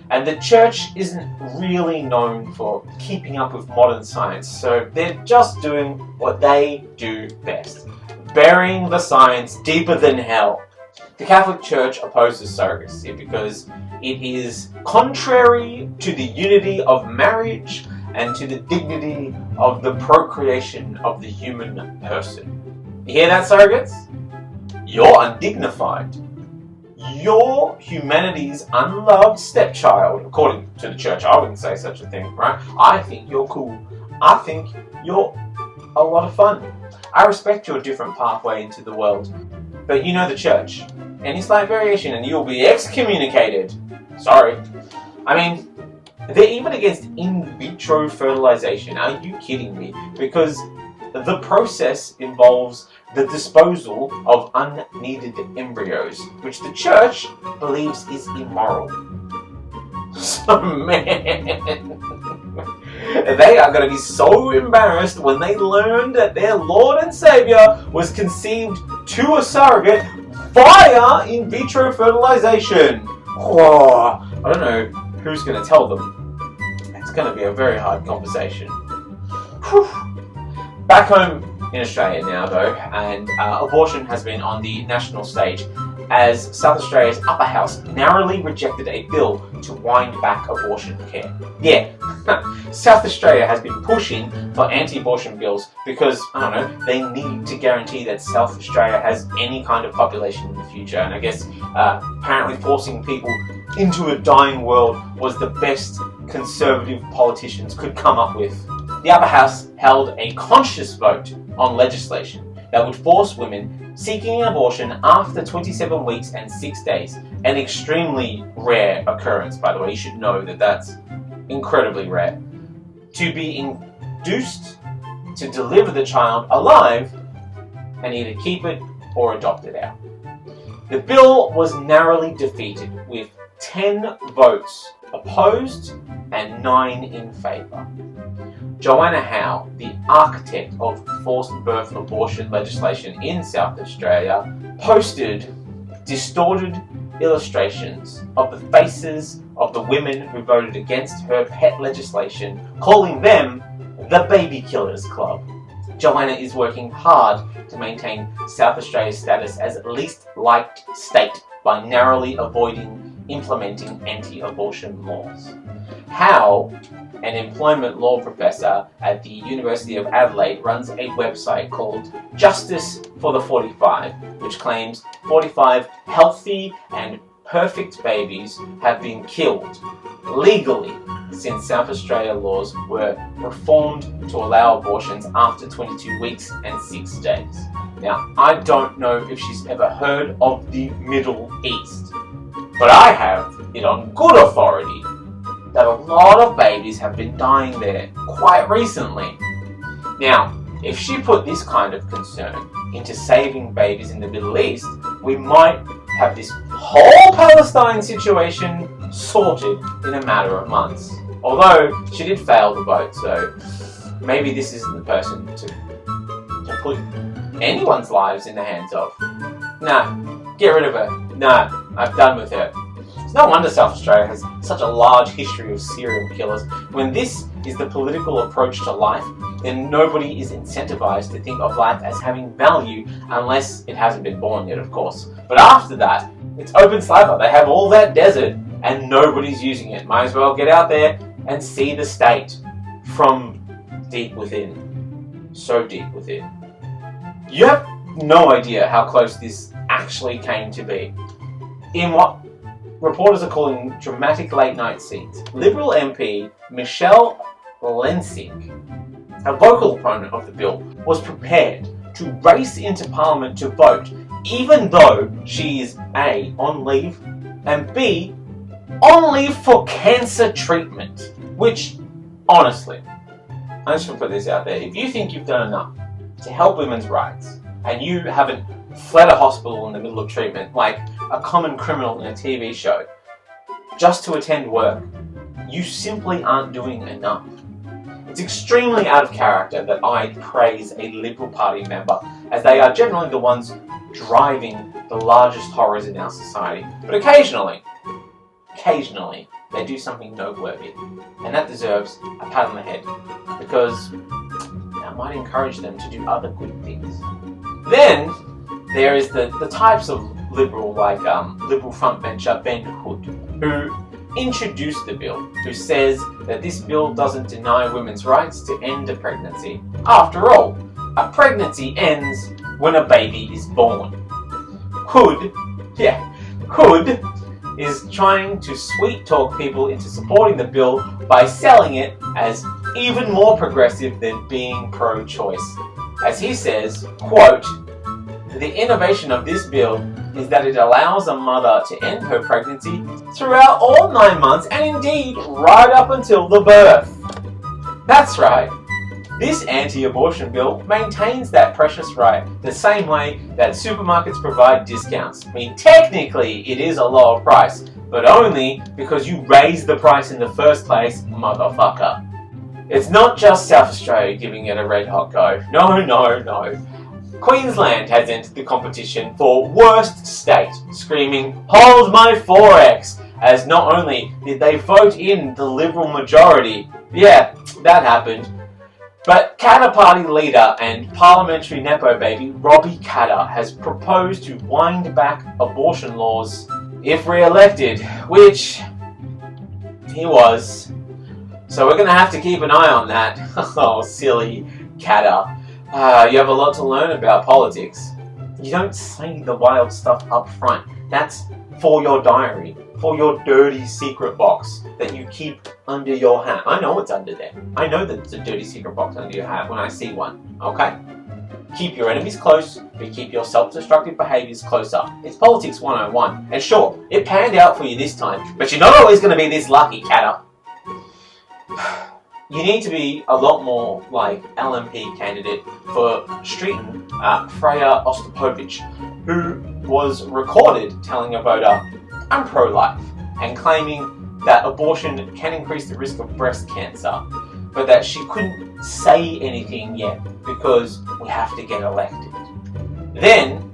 And the church isn't really known for keeping up with modern science, so they're just doing what they do best, burying the science deeper than hell. The Catholic Church opposes surrogacy because it is contrary to the unity of marriage and to the dignity of the procreation of the human person. You hear that, surrogates? You're undignified. You're humanity's unloved stepchild, according to the church. I wouldn't say such a thing, right? I think you're cool. I think you're a lot of fun. I respect your different pathway into the world. But you know the church. Any slight variation and you'll be excommunicated. Sorry. I mean, they're even against in vitro fertilization. Are you kidding me? Because the process involves the disposal of unneeded embryos, which the church believes is immoral. So, man, they are going to be so embarrassed when they learn that their Lord and Saviour was conceived to a surrogate via in vitro fertilization. Oh, I don't know who's going to tell them. It's going to be a very hard conversation. Whew. Back home in Australia now, though, and abortion has been on the national stage as South Australia's upper house narrowly rejected a bill to wind back abortion care. Yeah, South Australia has been pushing for anti-abortion bills because, I don't know, they need to guarantee that South Australia has any kind of population in the future. And I guess apparently forcing people into a dying world was the best Conservative politicians could come up with. The upper house held a conscious vote on legislation that would force women seeking an abortion after 27 weeks and 6 days, an extremely rare occurrence, by the way. You should know that that's incredibly rare, to be induced to deliver the child alive and either keep it or adopt it out. The bill was narrowly defeated with 10 votes opposed and 9 in favour. Joanna Howe, the architect of forced birth abortion legislation in South Australia, posted distorted illustrations of the faces of the women who voted against her pet legislation, calling them the Baby Killers Club. Joanna is working hard to maintain South Australia's status as least liked state by narrowly avoiding implementing anti-abortion laws. Howe, an employment law professor at the University of Adelaide, runs a website called Justice for the 45, which claims 45 healthy and perfect babies have been killed legally since South Australia laws were reformed to allow abortions after 22 weeks and 6 days. Now, I don't know if she's ever heard of the Middle East, but I have it on good authority that a lot of babies have been dying there quite recently. Now, if she put this kind of concern into saving babies in the Middle East, we might have this whole Palestine situation sorted in a matter of months. Although, she did fail the vote, so maybe this isn't the person to put anyone's lives in the hands of. Nah, get rid of her. Nah, I'm done with her. It's no wonder South Australia has such a large history of serial killers. When this is the political approach to life, then nobody is incentivized to think of life as having value unless it hasn't been born yet, of course. But after that, it's open slather. They have all that desert and nobody's using it. Might as well get out there and see the state from deep within. So deep within. You have no idea how close this actually came to be. In what reporters are calling dramatic late-night scenes, Liberal MP Michelle Lensing, a vocal opponent of the bill, was prepared to race into Parliament to vote, even though she is A, on leave, and B, on leave for cancer treatment. Which, honestly, I'm just going to put this out there. If you think you've done enough to help women's rights, and you haven't fled a hospital in the middle of treatment like a common criminal in a TV show, just to attend work, you simply aren't doing enough. It's extremely out of character that I praise a Liberal Party member, as they are generally the ones driving the largest horrors in our society. But occasionally, they do something noteworthy, and that deserves a pat on the head, because that might encourage them to do other good things. Then, there is the types of Liberal, like Liberal frontbencher Ben Hood, who introduced the bill, who says that this bill doesn't deny women's rights to end a pregnancy. After all, a pregnancy ends when a baby is born. Hood is trying to sweet talk people into supporting the bill by selling it as even more progressive than being pro-choice. As he says, quote, "The innovation of this bill is that it allows a mother to end her pregnancy throughout all 9 months and indeed right up until the birth." That's right. This anti-abortion bill maintains that precious right the same way that supermarkets provide discounts. I mean, technically it is a lower price, but only because you raised the price in the first place, motherfucker. It's not just South Australia giving it a red hot go. No. Queensland has entered the competition for worst state, screaming, "Hold my 4X!" as not only did they vote in the Liberal majority, yeah, that happened, but Katter Party leader and parliamentary nepo baby Robbie Katter has proposed to wind back abortion laws if re-elected, which he was. So we're going to have to keep an eye on that. Oh, silly Katter. You have a lot to learn about politics. You don't say the wild stuff up front. That's for your diary, for your dirty secret box that you keep under your hat. I know it's under there. I know that it's a dirty secret box under your hat when I see one, okay? Keep your enemies close, but keep your self-destructive behaviours closer. It's politics 101. And sure, it panned out for you this time, but you're not always going to be this lucky, Katter. You need to be a lot more like LNP candidate for Streeton, Freya Ostapovich, who was recorded telling a voter, "I'm pro-life," and claiming that abortion can increase the risk of breast cancer, but that she couldn't say anything yet because we have to get elected. Then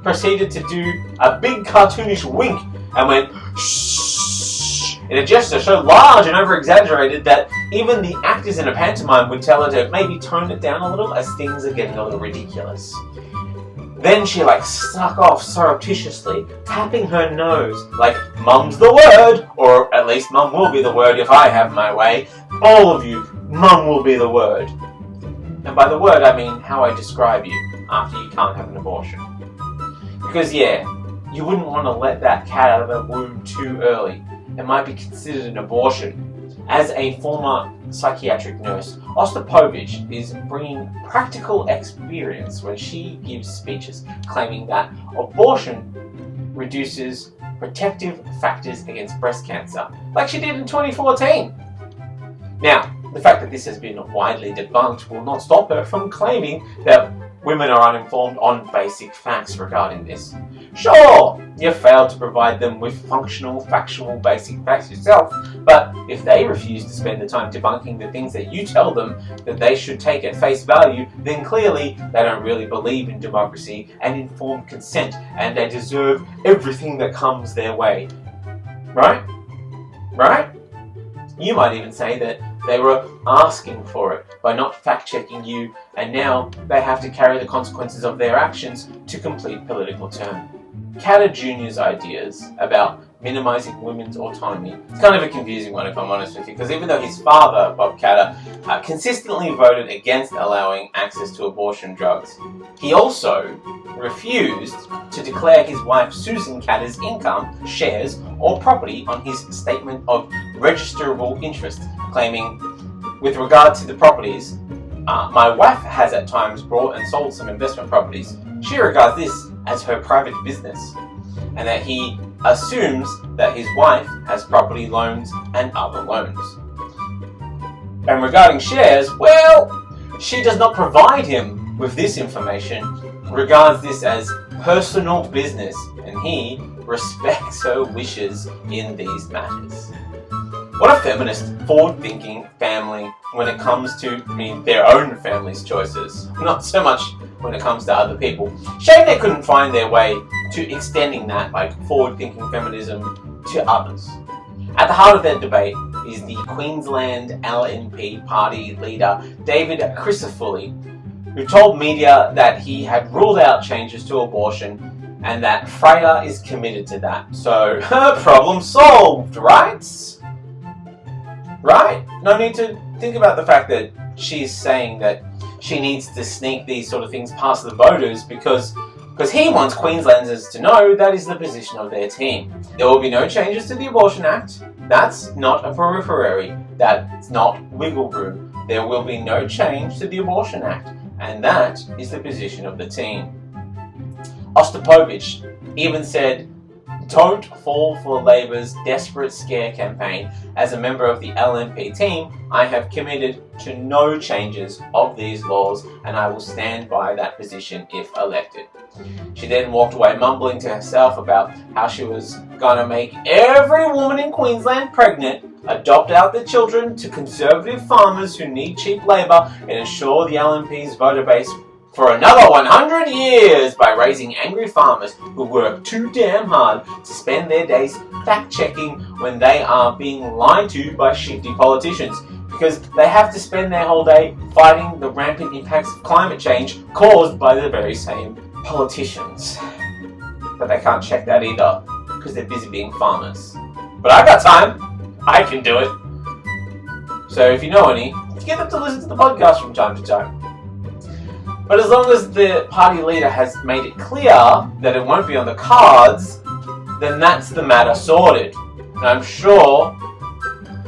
proceeded to do a big cartoonish wink and went, "Shh," in a gesture so large and over-exaggerated that even the actors in a pantomime would tell her to maybe tone it down a little as things are getting a little ridiculous. Then she snuck off surreptitiously, tapping her nose like, "Mum's the word," or at least Mum will be the word if I have my way. All of you, Mum will be the word. And by the word I mean how I describe you after you can't have an abortion. Because yeah, you wouldn't want to let that cat out of the womb too early. It might be considered an abortion. As a former psychiatric nurse, Ostapovich is bringing practical experience when she gives speeches claiming that abortion reduces protective factors against breast cancer, like she did in 2014. Now, the fact that this has been widely debunked will not stop her from claiming that women are uninformed on basic facts regarding this. Sure, you failed to provide them with functional, factual, basic facts yourself, but if they refuse to spend the time debunking the things that you tell them that they should take at face value, then clearly they don't really believe in democracy and informed consent, and they deserve everything that comes their way. Right? Right? You might even say that they were asking for it by not fact-checking you, and now they have to carry the consequences of their actions to complete political term. Katter Jr.'s ideas about minimising women's autonomy, it's kind of a confusing one if I'm honest with you, because even though his father, Bob Katter, consistently voted against allowing access to abortion drugs, he also refused to declare his wife Susan Katter's income, shares, or property on his statement of registerable interest, claiming, with regard to the properties, my wife has at times bought and sold some investment properties. She regards this as her private business, and that he assumes that his wife has property loans and other loans. And regarding shares, well, she does not provide him with this information, regards this as personal business, and he respects her wishes in these matters. What a feminist, forward-thinking family when it comes to their own family's choices, not so much when it comes to other people. Shame they couldn't find their way to extending that forward-thinking feminism to others. At the heart of that debate is the Queensland LNP party leader David Crisafulli, who told media that he had ruled out changes to abortion and that Freya is committed to that. So, problem solved, right? Right? No need to think about the fact that she's saying that she needs to sneak these sort of things past the voters because he wants Queenslanders to know that is the position of their team. There will be no changes to the Abortion Act. That's not a periphery. That's not wiggle room. There will be no change to the Abortion Act, and that is the position of the team. Ostapovich even said, "Don't fall for Labor's desperate scare campaign. As a member of the LNP team, I have committed to no changes of these laws, and I will stand by that position if elected." She then walked away mumbling to herself about how she was gonna make every woman in Queensland pregnant, adopt out the children to conservative farmers who need cheap labour, and ensure the LNP's voter base for another 100 years by raising angry farmers who work too damn hard to spend their days fact-checking when they are being lied to by shifty politicians, because they have to spend their whole day fighting the rampant impacts of climate change caused by the very same politicians. But they can't check that either, because they're busy being farmers. But I got time. I can do it. So if you know any, get them to listen to the podcast from time to time. But as long as the party leader has made it clear that it won't be on the cards, then that's the matter sorted. And I'm sure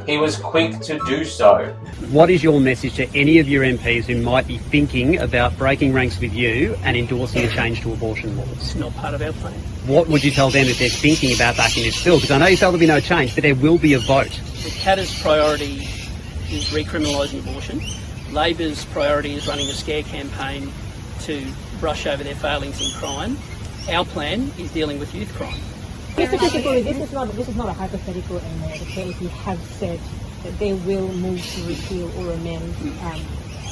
he was quick to do so. What is your message to any of your MPs who might be thinking about breaking ranks with you and endorsing a change to abortion laws? It's not part of our plan. What would you tell them if they're thinking about backing this bill? Because I know you felt there'll be no change, but there will be a vote. The Katter's priority is recriminalising abortion. Labor's priority is running a scare campaign to brush over their failings in crime. Our plan is dealing with youth crime. Mr. Christopher, this is not a hypothetical anymore. The KLP have said that they will move to repeal or amend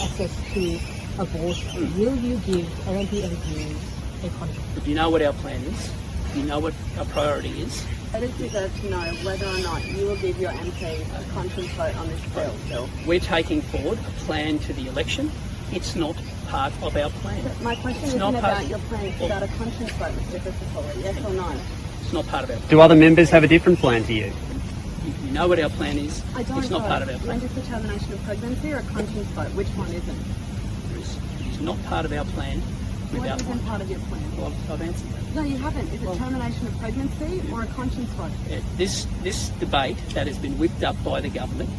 access to abortion. Will you give LNP MPs a contract? If you know what our plan is, you know what our priority is. I just deserve to know whether or not you will give your MPs a conscience vote on this bill. We're taking forward a plan to the election. It's not part of our plan. But my question isn't about your plan, it's about a conscience vote, Mr. Christopher. Yes or no? It's not part of our plan. Do other members have a different plan to you? You know what our plan is. I don't It's not part of our plan. Medical termination of pregnancy or a conscience vote? Which one isn't? It's not part of our plan. What isn't part of your plan? Well, I've answered that. No, you haven't. Is it termination of pregnancy or a conscience vote? This debate that has been whipped up by the government,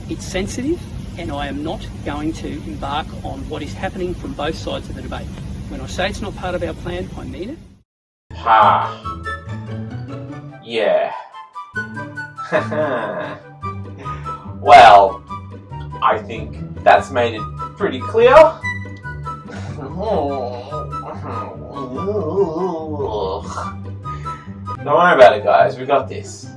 it's sensitive, and I am not going to embark on what is happening from both sides of the debate. When I say it's not part of our plan, I mean it. Ha. Yeah. Well, I think that's made it pretty clear. Don't worry about it, guys. We got this.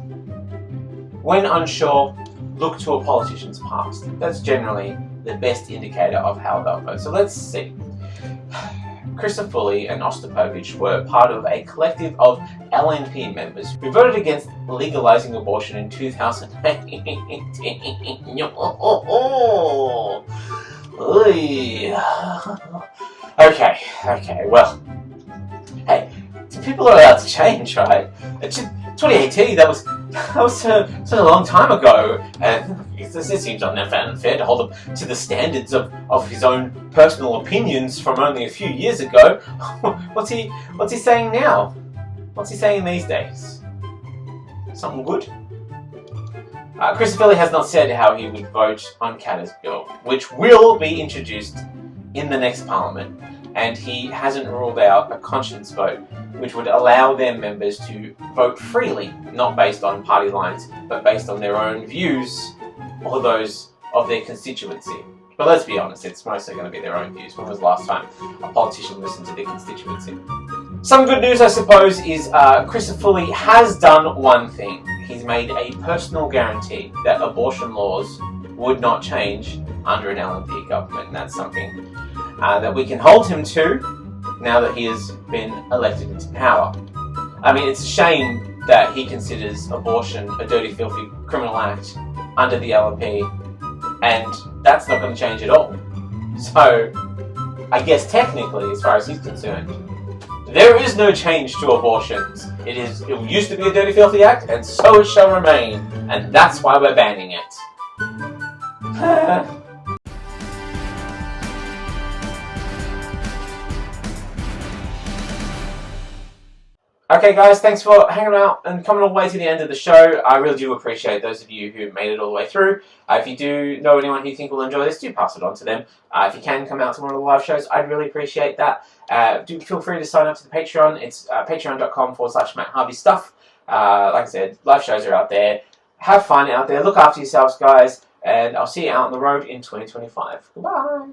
When unsure, look to a politician's past. That's generally the best indicator of how they'll vote. So let's see. Christopher and Ostapovich were part of a collective of LNP members who voted against legalising abortion in 2018. Okay, well, hey, people are allowed to change, right? 2018, that was such a long time ago, and it seems unfair to hold him to the standards of his own personal opinions from only a few years ago. What's he saying now? What's he saying these days? Something good? Christopher has not said how he would vote on Katter's bill, which will be introduced in the next parliament, and he hasn't ruled out a conscience vote, which would allow their members to vote freely, not based on party lines, but based on their own views or those of their constituency. But let's be honest, it's mostly going to be their own views. When was the last time a politician listened to their constituency? Some good news, I suppose, is Christopher has done one thing. He's made a personal guarantee that abortion laws would not change under an LNP government, and that's something that we can hold him to now that he has been elected into power. I mean, it's a shame that he considers abortion a dirty, filthy criminal act under the LNP, and that's not going to change at all. So, I guess technically, as far as he's concerned, there is no change to abortions. It used to be a dirty, filthy act, and so it shall remain, and that's why we're banning it. Okay guys, thanks for hanging out and coming all the way to the end of the show. I really do appreciate those of you who made it all the way through. If you do know anyone who you think will enjoy this, do pass it on to them. If you can come out to one of the live shows, I'd really appreciate that. Do feel free to sign up to the Patreon. It's patreon.com/MattHarveyStuff. Like I said, live shows are out there. Have fun out there. Look after yourselves, guys. And I'll see you out on the road in 2025. Goodbye.